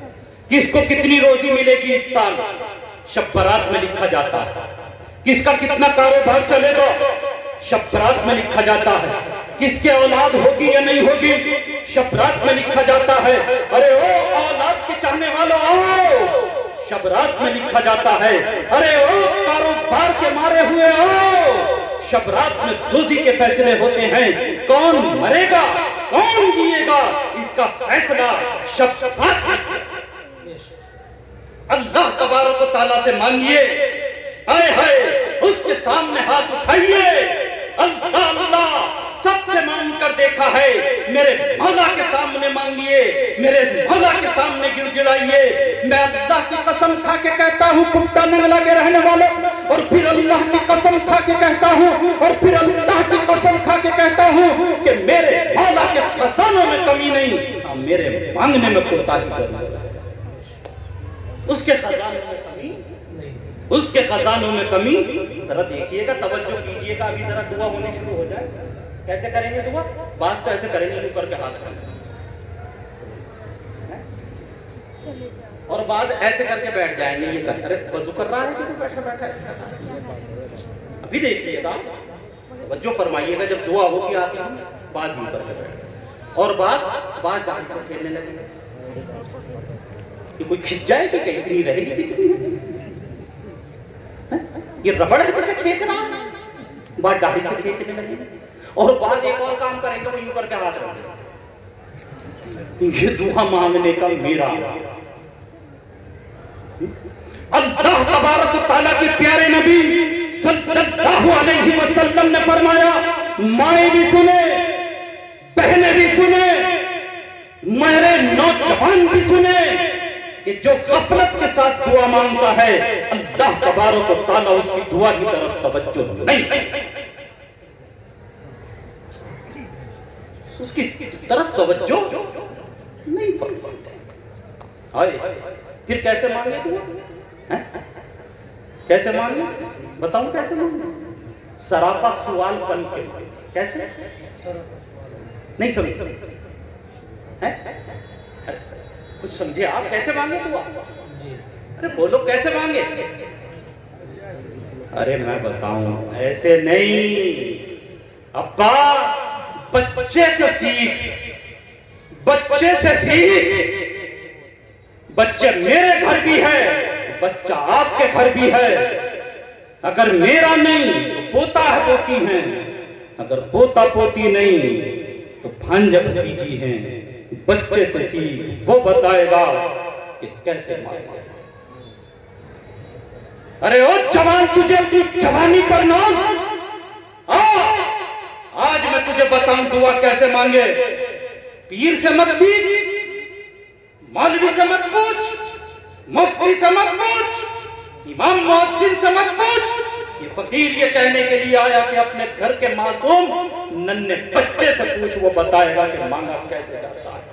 किसको कितनी रोजी मिलेगी इस साल, शब बारात में लिखा जाता है। किसका कितना कारोबार चलेगा, शब बारात में लिखा जाता है। किसके औलाद होगी या नहीं होगी, शब रात में लिखा जाता है। अरे ओ औलाद के चाहने वालों आओ, शब रात में लिखा जाता है। अरे ओ कारोबार प्यार के मारे हुए हो। शब रात में दोज़ी के फैसले होते हैं, कौन मरेगा कौन जिएगा इसका फैसला शब रात में। अल्लाह तबारक व तआला से मांगिए, हाय हाय उसके सामने हाथ उठाइए। अल्लाह अल्लाह सबसे मांग कर देखा है, मेरे मौला के सामने मांगिए, मेरे मौला के सामने गिड़गिड़ाइए। मैं अल्लाह की कसम खा के कहता हूँ कुत्ता नंगला के रहने वाले, और फिर अल्लाह की कसम खा के कहता हूँ, और फिर अल्लाह की कसम खा के कहता हूँ कि मेरे मौला के खजानों में कमी नहीं, मेरे मांगने में कोताही जरूर है। उसके खजानों में कमी नहीं, उसके खजानों में कमी। जरा देखिएगा, तवज्जो कीजिएगा, अभी जरा दुआ होने शुरू हो जाए। कैसे करेंगे दुआ? बात तो ऐसे करेंगे यूं करके हाथ से, और बाद ऐसे करके बैठ जाएंगे। ये कर, अरे वजू कर रहा है कि बैठा बैठा है। अभी देखिएगा, तवज्जो फरमाइएगा, जब दुआ होगी आती है बाद यूं करके बैठ, और बाद जान को खेलने लगेंगे कि कोई खिंच जाए कि कहीं इतनी रहेगी कितनी। ये रबड़ से खींच रहा है, बाद दाढ़ी से खींचने लगेंगे, और बाद एक और काम करेंगे, वो यूं करके हाथ रखेंगे। ये दुआ मांगने का मेरा अल्लाह तबारक व तआला के प्यारे नबी सल्लल्लाहु अलैहि वसल्लम ने फरमाया, माएं भी सुने, बहनें भी सुने, मेरे नौजवान भी सुने कि जो गफलत के साथ दुआ मांगता है, अल्लाह तबारक व तआला उसकी दुआ की तरफ तवज्जो नहीं, उसकी तरफ तवज्जो नहीं फरमाते। फिर कैसे मांगे दुआ? कैसे मांगे? बताऊं कैसे मांगे? सरापा सवाल बन के। कैसे? नहीं समझ? कुछ समझे आप? कैसे मांगे दुआ? अरे बोलो कैसे मांगे? अरे मैं बताऊं, ऐसे नहीं अब्बा, बच्चे से सीख, बच्चे से सीख। बच्चे मेरे घर भी है, बच्चा आपके घर भी है। अगर मेरा नहीं तो पोता है पोती है, अगर पोता पोती नहीं तो भांजा भतीजी हैं। बच्चे से सीख, वो बताएगा कि कैसे मांगे। अरे ओ जवान, तुझे अपनी जवानी पर नाज, आज मैं तुझे बताऊं दुआ कैसे मांगे। पीर से मत सीख, मौलवी से मत पूछ, मुफ्ती से मत पूछ, इमाम मुअज्जिन से मत पूछ। ये फकीर ये कहने के लिए आया कि अपने घर के मासूम नन्हे बच्चे से पूछ, वो बताएगा कि मांगा कैसे जाता है।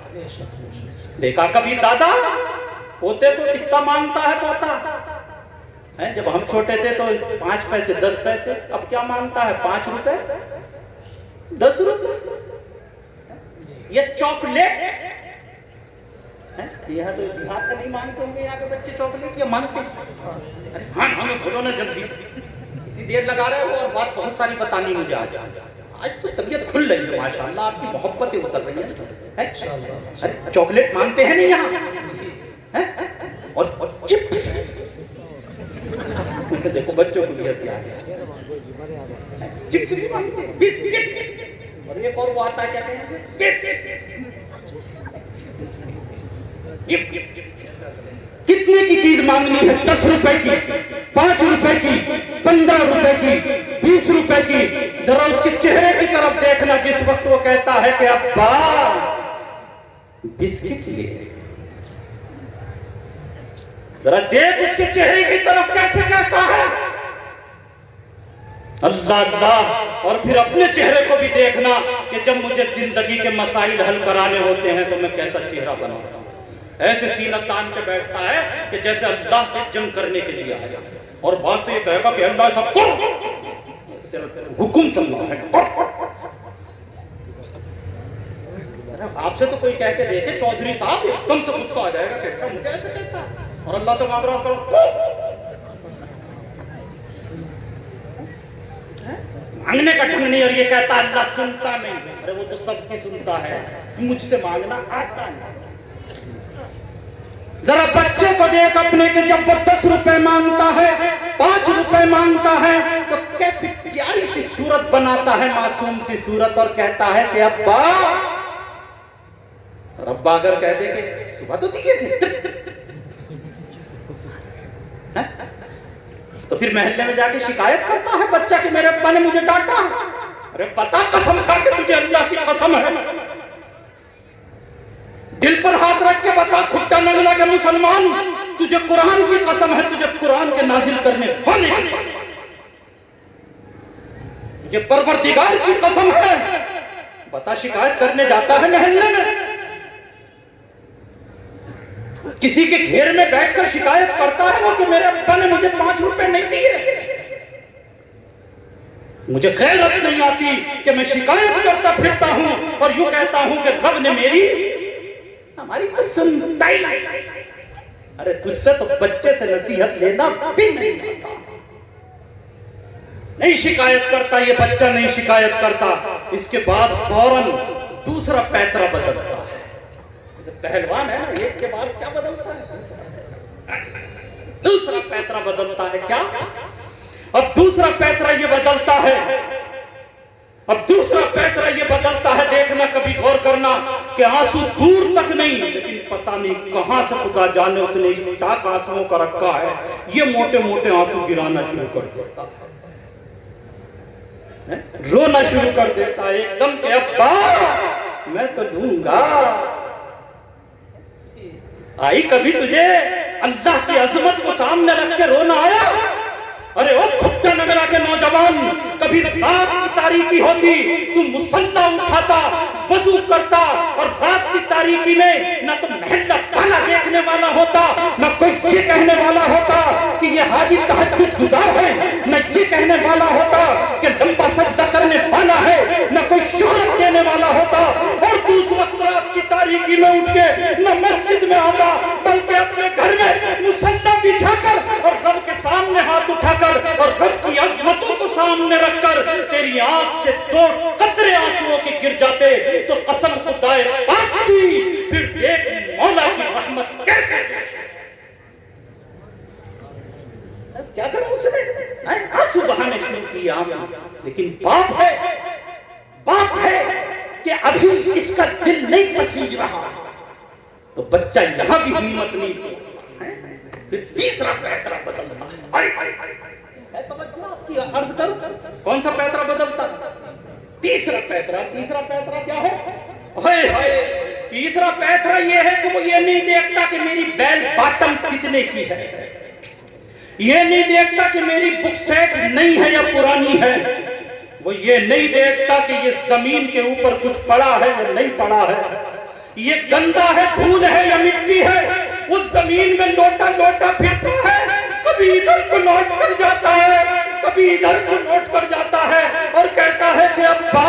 देखा कभी दादा पोते को कितना मांगता है पोता है? जब हम छोटे थे तो 5 पैसे 10 पैसे, अब क्या मांगता है? 5 रुपए 10 रुपए। ये चॉकलेट यहाँ तो बिहार का नहीं मांगते होंगे, यहाँ के बच्चे चॉकलेट ये मांगते। अरे हाँ हमें बोलो ना जल्दी, इतनी देर लगा रहे हो, और बात बहुत सारी बतानी मुझे आज तो तबीयत खुल रही है माशाल्लाह, आपकी मोहब्बतें उतर रही हैं। अरे चॉकलेट मांगते हैं नहीं यहाँ, और चिप्स देखो बच्चों को भी हंसी आ गया। चिप्स भी मांगते, बिस्किट, और एक और वो आता है क्या कहते कितने की चीज मांगनी है? 10 रुपए की, 5 रुपए की, 15 रुपए की, 20 रुपए की। जरा उसके चेहरे की तरफ देखना जिस वक्त वो कहता है कि अब्बा बिस्किट ले। जरा देख उसके चेहरे की तरफ कैसे कहता है अल्लाह अल्लाह। और फिर अपने चेहरे को भी देखना कि जब मुझे जिंदगी के मसाइल हल कराने होते हैं तो मैं कैसा चेहरा बनाता हूं। ऐसे सीना तान के बैठता है कि जैसे अल्लाह से जंग करने के लिए आया। और बात तो ये कहेगा कि अल्लाह सबको हुक्म चलना है। आपसे तो कोई कह के देखे चौधरी साहब, एकदम से गुस्सा आ जाएगा कि मुझे ऐसे कहता है, और अल्लाह तो मांग रहा करो मांगने का ढंग नहीं। और ये कहता अल्लाह सुनता नहीं। अरे वो तो सबकी सुनता है, मुझसे मांगना आता नहीं। जरा बच्चे को देख अपने के, जब वो 10 रुपए मांगता है, 5 रुपए मांगता है, तो कैसी प्यारी सी सूरत बनाता है, मासूम सी सूरत, और कहता है कि अब्बा। और अब्बा अगर कह दे कि सुबह तो दिए थे, तो फिर मोहल्ले में जाके शिकायत करता है बच्चा कि मेरे अब्बा ने मुझे डांटा। अरे बता, कसम खा के तुझे अल्लाह की कसम है, दिल पर हाथ रख के बता, खुट्टा नंगला के मुसलमान, तुझे कुरान की कसम है, तुझे कुरान के नाजिल करने वाले, तुझे परवरदिगार की कसम है, बता। शिकायत करने जाता है मोहल्ले में, किसी के घेर में बैठकर शिकायत करता है वो कि मेरे अब्बा ने मुझे 5 रुपए नहीं दिए। मुझे गैरत नहीं आती कि मैं शिकायत करता फिरता हूं और यूं कहता हूं कि रब ने मेरी हमारी तो सुनताई। अरे तुझसे तो बच्चे से नसीहत लेना भी नहीं आता। नहीं शिकायत करता ये बच्चा, नहीं शिकायत करता। इसके बाद फौरन दूसरा पैतरा बदलता है। पहलवान है ना, एक के बाद क्या बदलता है, दूसरा पैतरा बदलता है। क्या? अब दूसरा पैतरा ये बदलता है, अब दूसरा पैतरा ये बदलता है। देखना, कभी गौर करना कि आंसू दूर तक नहीं, लेकिन पता नहीं कहां से खुदा जाने उसने चाक आंसुओं का रखा है, ये मोटे मोटे आंसू गिराना शुरू कर देता है, रोना शुरू कर देता है एकदम कि अब्बा मैं तो लूंगा। आई कभी तुझे अल्लाह की अजमत को सामने रख के रोना आया? अरे ओ खुट्टा नगरा के नौजवान, कभी रात की तारीकी होती, तू मुसल्ला उठाता, वजू करता, और रात की तारीकी में न तो महल्ला ताला देखने वाला होता, न कोई ये कहने वाला होता कि ये हाजी तहज्जुद गुजार है, न ये कहने वाला होता कि लंबा सजदा करने वाला है, न कोई शोहरत देने वाला होता। और तू उस वक्त रात की तारीकी में उठ के न मस्जिद में आता, बल्कि अपने घर में मुसल्ला बिछाकर और रब के सामने हाथ उठाकर और रब की अज़मतों को सामने रखकर तेरी आंख से 2 कतरे आंसुओं के गिर जाते, तो कसम खुदाए पाक की, फिर देख मौला की रहमत कैसे। क्या करा उसने? आंसू बहाने शुरू किए आंसू, लेकिन बाप है कि अभी इसका दिल नहीं पसीज रहा, तो बच्चा यहां भी हिम्मत नहीं की। फिर तीसरा पैतरा बदलता है। आपकी अर्ज करो, कौन सा पैतरा बदलता? तीसरा पैतरा क्या है? हाय हाय, तीसरा पैतरा ये है कि वो ये नहीं देखता कि मेरी बेल बॉटम कितने की है, ये नहीं देखता कि मेरी बुक सेट नई है या पुरानी है, वो ये नहीं देखता कि ये जमीन के ऊपर कुछ पड़ा है या नहीं पड़ा है, ये गंदा है, धूल है या मिट्टी है। उस जमीन में लोटा लोटा फिरता है, कभी इधर को लौट कर जाता है, कभी इधर को लौट कर जाता है, और कहता है कि अब्बा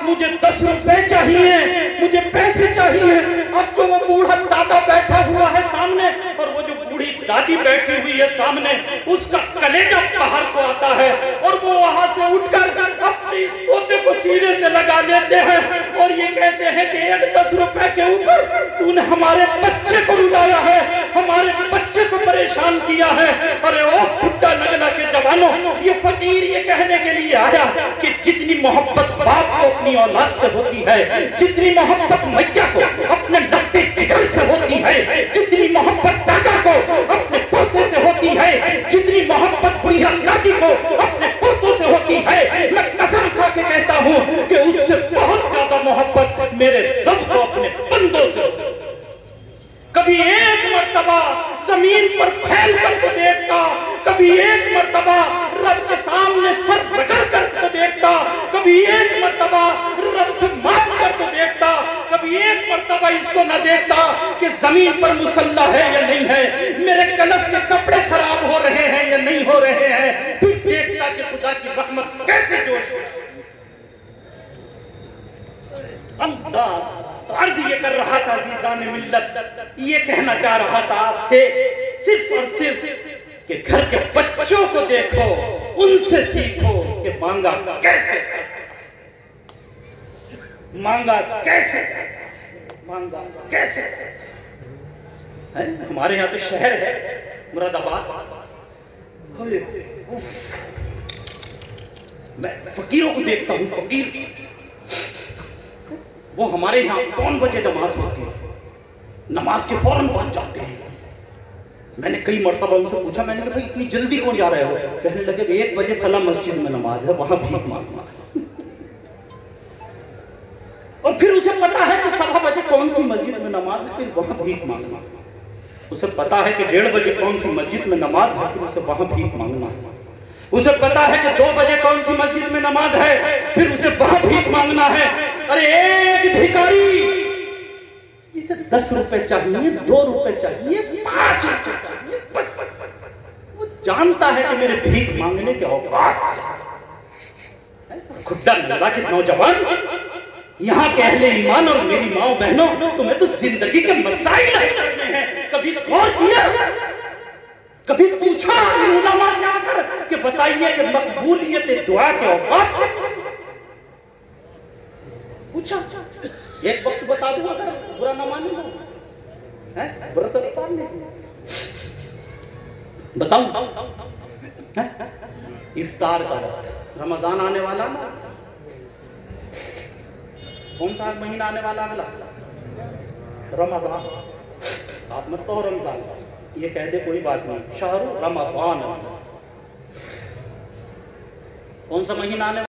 मुझे 10 रुपए चाहिए, मुझे पैसे चाहिए। अब तो वो बूढ़ा दादा बैठा हुआ है सामने, और वो जो बूढ़ी दादी बैठी हुई है सामने, उसका कलेजा बाहर को आता है, और वो वहां से उठकर अपने पोते को सीने से लगा लेते हैं, और ये कहते हैं कि 10 रुपए के ऊपर तूने हमारे बच्चे को रुलाया है, हमारे बच्चे को परेशान किया है। अरे ओ खुट्टा लगना के जवानों, ये फकीर ये कहने के लिए आया कि जितनी मोहब्बत बाप को अपनी औलाद से होती है, जितनी मोहब्बत मैया को अपने लड़के जिगर से होती है, जितनी मोहब्बत दादा को अपने पोतों से होती है, जितनी मोहब्बत बुढ़िया दादी को अपने पोतों से होती है, मैं कसम खा के कहता हूँ कि उससे बहुत ज्यादा मोहब्बत मेरे रब को अपने बंदों से। कभी एक मर्तबा जमीन पर फैल कर को देखता, कभी एक मर्तबा रब के सामने सर रगड़ कर को देखता, कभी एक मर्तबा रब से माफ कर को देखता, कभी एक मर्तबा इसको न देखता कि जमीन पर मुसल्ला है या नहीं है, मेरे कलश के कपड़े खराब हो रहे हैं या नहीं हो रहे हैं। फिर देखता कि खुदा की रहमत कैसे जोड़। अर्ज ये कर रहा था अज़ीज़ान मिल्लत, ये कहना चाह रहा था आपसे सिर्फ और सिर्फ कि घर के बच्चों को देखो, उनसे सीखो कि मांगा कैसे, मांगा कैसे, मांगा कैसे। है? हमारे यहाँ तो शहर है मुरादाबाद, मैं फकीरों को देखता हूँ, फकीर वो हमारे यहाँ कौन बजे नमाज होती है, नमाज के फौरन बाद जाते हैं। मैंने कई मर्तबा उनसे पूछा, मैंने कहा भाई इतनी जल्दी कौन जा रहे हो? कहने लगे 1 बजे फला मस्जिद में नमाज है, वहां भीख मांगना। और फिर उसे पता है कि 1:15 बजे कौन सी मस्जिद में नमाज है, फिर वहां भीख मांगना। उसे पता है कि 1:30 बजे कौन सी मस्जिद में नमाज है, फिर उसे वहां भीख मांगना। उसे पता है कि 2 बजे कौन सी मस्जिद में नमाज है, फिर उसे वहां भीख मांगना है। अरे एक भिखारी जिसे 10 रुपए चाहिए, 2 रुपए चाहिए, 5 रुपए चाहिए, बस वो जानता है कि मेरे भीख मांगने के औकात। खुदा लगा के नौजवान, यहाँ के अहले ईमान और मेरी माओ बहनों, तुम्हें तो जिंदगी के मसाइल हल करने हैं। कभी गौर किया, कभी पूछा उलमा से आकर कि बताइए कि मकबूलियत दुआ के औकात पूछा? एक वक्त बता दूं, अगर बुरा ना माने है, बुरा तो बता नहीं, बताऊं? इफ्तार का वक्त, रमजान आने वाला ना, कौन सा महीना आने वाला अगला? रमजान। साथ मत तो रमजान, ये कह दे कोई बात नहीं, शाहरुख रमजान, कौन सा महीना आने